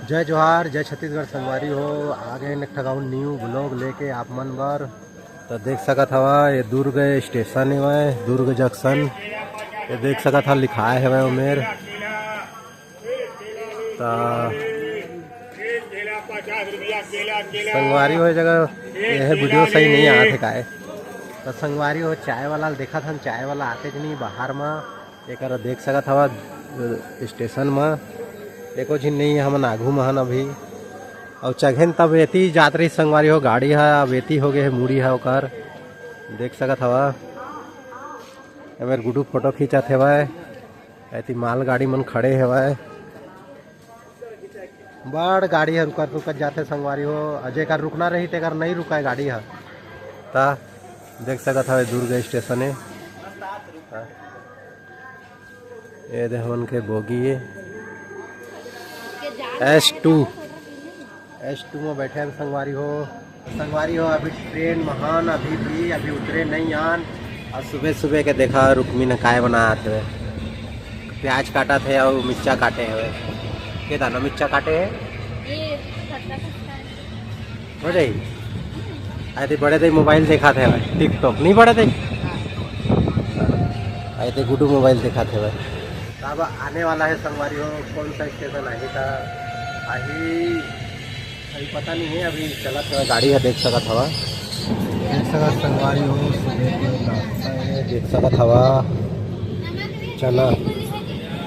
जय जोहार, जय छत्तीसगढ़ संगवारी हो। आगे एक ठगाऊ न्यू ब्लॉग लेके आप मन बर तो देख सकत हवा। ये दुर्ग स्टेशन है, दुर्ग जंक्शन। ये देख सकत हवा लिखाए है उमेर संगवारी हो जगह। यह वीडियो सही नहीं आते काहे तो संगवारी हो चाय वाला देखा था, चाय वाला आते कि नहीं बाहर में। एक देख सकत हवा स्टेशन में एको झिन नहीं है, हमन आघू महन अभी और चघेन तब एती जात रही संगवारी हो। गाड़ी है अब एती हो गए है, मुड़ी है ओकर देख सकत हवा। एमेर गुडू फोटो खींचत हेवय। ऐती माल गाड़ी मन खड़े हेवय। बड़ गाड़ी है रुकत रुकत जाते संगवारी हो। अजय का रुकना रही तेकर नहीं रुका गाड़ी है ता देख सकत हवे दुर्ग स्टेशन है। ये दे हमन के बोगी S2 में बैठे हैं संगवारी हो। अभी ट्रेन महान अभी उतरे नहीं आन। और सुबह सुबह के देखा रुक्मी ने काय बनाया थे, प्याज काटा थे और मिर्चा काटे हुए के दाना मिर्चा काटे है हो जाए। आए बड़े थे मोबाइल देखा थे भाई, टिकटॉक नहीं बड़े थे आए थे गुडू मोबाइल देखा थे भाई। अब आने वाला है संगवारी हो। कौन सा स्टेशन आही था अभी पता नहीं है, अभी चला थोड़ा गाड़ी है देख सकत हवा। देख सकत संगवारी हो देख सकत हवा चला।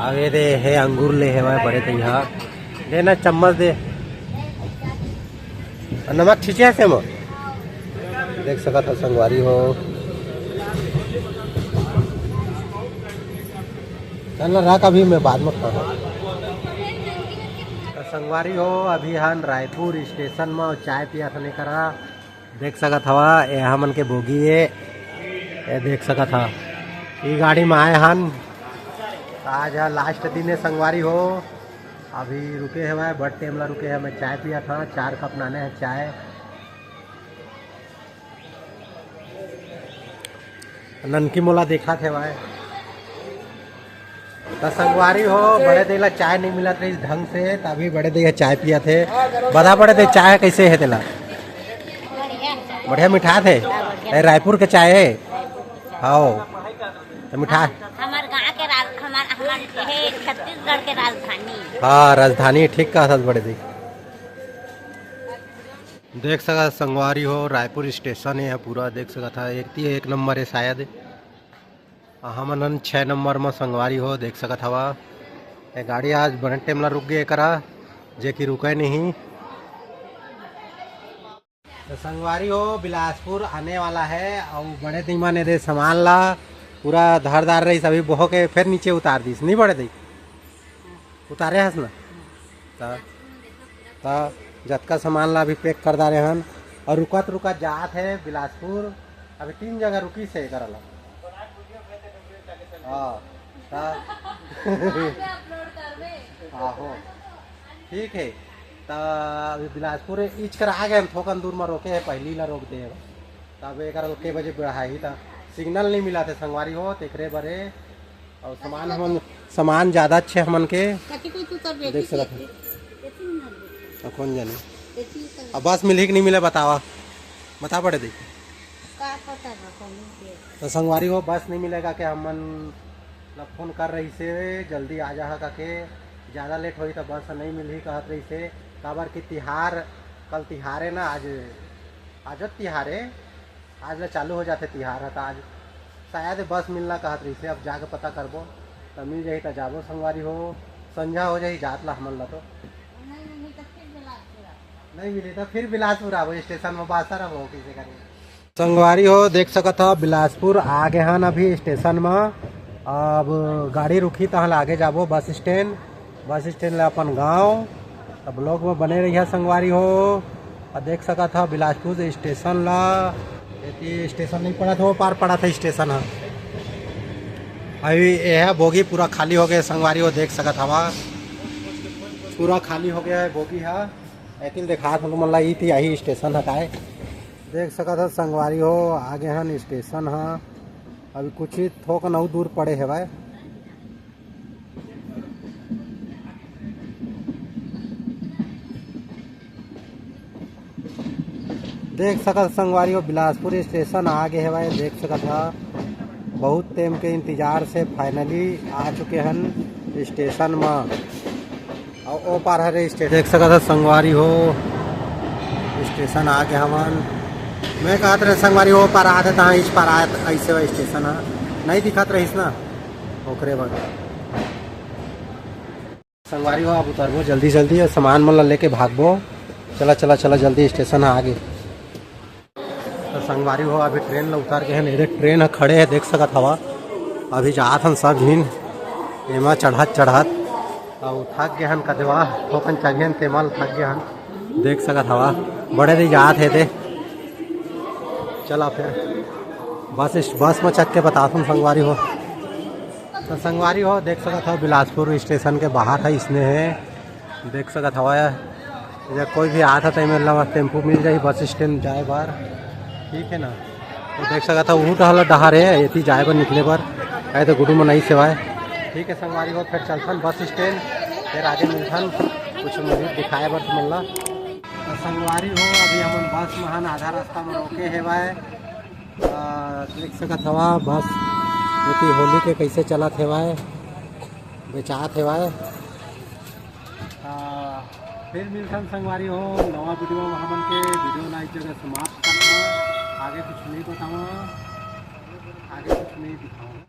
आगे दे है अंगूर ले है बड़े थे यहाँ देना चम्मच दे नमक खींचे से मो देख सकत है संगवारी हो। चल रख अभी मैं बाद में खाना संगवारी हो। अभी हम रायपुर स्टेशन में चाय पिया था नहीं करा देख सकत हवा। यहाँ मन के बोगी है ये देख सकत हा। ये गाड़ी में आए हन आज है लास्ट दिन है संगवारी हो। अभी रुके है बड़ टाइम ला रुके है। मैं चाय पिया था, 4 कप नाने हैं चाय। ननकी मोला देखा थे भाई तो संगवारी हो। बड़े देला चाय नहीं मिला था इस ढंग से, तभी बड़े दे चाय पिया थे। बता बड़े दे चाय कैसे है तेला? बढ़िया मिठा थे रायपुर के चाय है हाँ तो मिठा हमारे गाँव के हमारे छत्तीसगढ़ के राजधानी। हाँ राजधानी ठीक कहा था बड़े देख सका संगवारी हो। रायपुर स्टेशन है पूरा देख सका था। एक नंबर है शायद हमन 6 नंबर में संगवारी हो देख सकत हवा। ये गाड़ी आज बड़े टाइम ला रुक गए करा जे कि रुके नहीं तो संगवारी हो। बिलासपुर आने वाला है और बड़े दिमा ने दे सामान ला पूरा धारदार रही सभी बहो के फिर नीचे उतार दी नहीं बड़े दी उतारे हस ना ता जतका सामान ला अभी पैक कर दारे हन और रुकत जात है बिलासपुर। अभी 3 जगह रुकी से करला आहो ठीक है तो अभी बिलासपुर इच कर आ गए थोकन दूर में रोके है पहली ला रोक दे तब एक के बजे बढ़ाई था सिग्नल नहीं मिला थे संगवारी हो तेकरे बरे। और सामान ज़्यादा अच्छे हमन के देख सकते कौन जाने अब बस मिली कि नहीं मिले बता पड़े दे तो संगवारी हो। बस नहीं मिलेगा कि हमन फोन कर रही से जल्दी आ जा के ज़्यादा लेट हुई तो बस नहीं मिली कहत रही से काबर की तिहार कल तिहार है ना आज तिहार है आज ला चालू हो जाते तिहार है तो आज शायद बस मिलना कहत रही से। अब जाके पता करबो तो मिल जाही तो जाबो संगवारी हो। संझा हो जाही जात ला हमन ला तो नहीं मिले तो फिर बिलासपुर आवो स्टेशन में बासा रहो किसे करें संगवारी हो। देख सकत हो बिलासपुर आ गए हन अभी स्टेशन में। अब गाड़ी रुकी तो हल आगे जाबो बस स्टैंड ला अपन गाँव। अब ब्लॉग में बने रही है संगवारी हो। और देख सकत हो बिलासपुर स्टेशन ला स्टेशन नहीं पड़ा था वो पार पड़ा था स्टेशन है। अभी यह बोगी पूरा खाली हो गया संगवारी हो देख सकत हवा पूरा खाली हो गया है बोगी है। ऐतिल देखा मतलब थी यही स्टेशन है काय देख सकत है संगवारी हो। आगे हन स्टेशन है अभी कुछ ही थोक नौ दूर पड़े है भाई। देख सकत संगवारी हो बिलासपुर स्टेशन आ गए है भाई। देख सकत हा बहुत टाइम के इंतजार से फाइनली आ चुके हन स्टेशन में। और ओ पार हरे स्टेशन देख सकत हा संगवारी हो स्टेशन आ गए हमन। मैं कहत रहे संगवारी हो पार आते तहाँ इस पार आए ऐसे वह स्टेशन है नहीं दिखत रहीस ना ओकरे बाद संगवारी हो अब उतरबो जल्दी जल्दी और सामान मन ला लेके भागबो। चला चला चला जल्दी स्टेशन आ गए। तो संगवारी हो अभी ट्रेन ला उतार के है ट्रेन खड़े है देख सकत हवा। अभी जात हन सब झीन एमा चढ़त चढ़त और थक गए हन कदवा थोकन चढ़ियन तेमल थक गए हन देख सकत हवा। बड़े दी जात है दे चला फिर बस में चक के बताता हूँ संगवारी हो। तो संगवारी हो देख सकत हो बिलासपुर स्टेशन के बाहर है इसने है देख सकत हवा। इधर कोई भी आता तो मतलब टेम्पो मिल जाए बस स्टैंड जाए बार ठीक है ना। तो देख सकत हो ऊँट हल डहार है ये जाए बर निकले बर आए तो गुडू में नहीं सेवाए ठीक है। संगवारी हो फिर चलथन बस स्टैंड फिर आगे मिलथन कुछ मुझे दिखाए बर तुमन ला। तो संगवारी हो अभी हम बस महान आधा रास्ता में रोके है भाई। देख सकत हवा बस ये होली के कैसे चलत है भाई बेचात है भाई। फिर मिलथन संगवारी हो नवा वीडियो में हमन के वीडियो ला एक जगह समाप्त करना आगे कुछ नहीं बताऊँ आगे कुछ नहीं दिखाऊँ।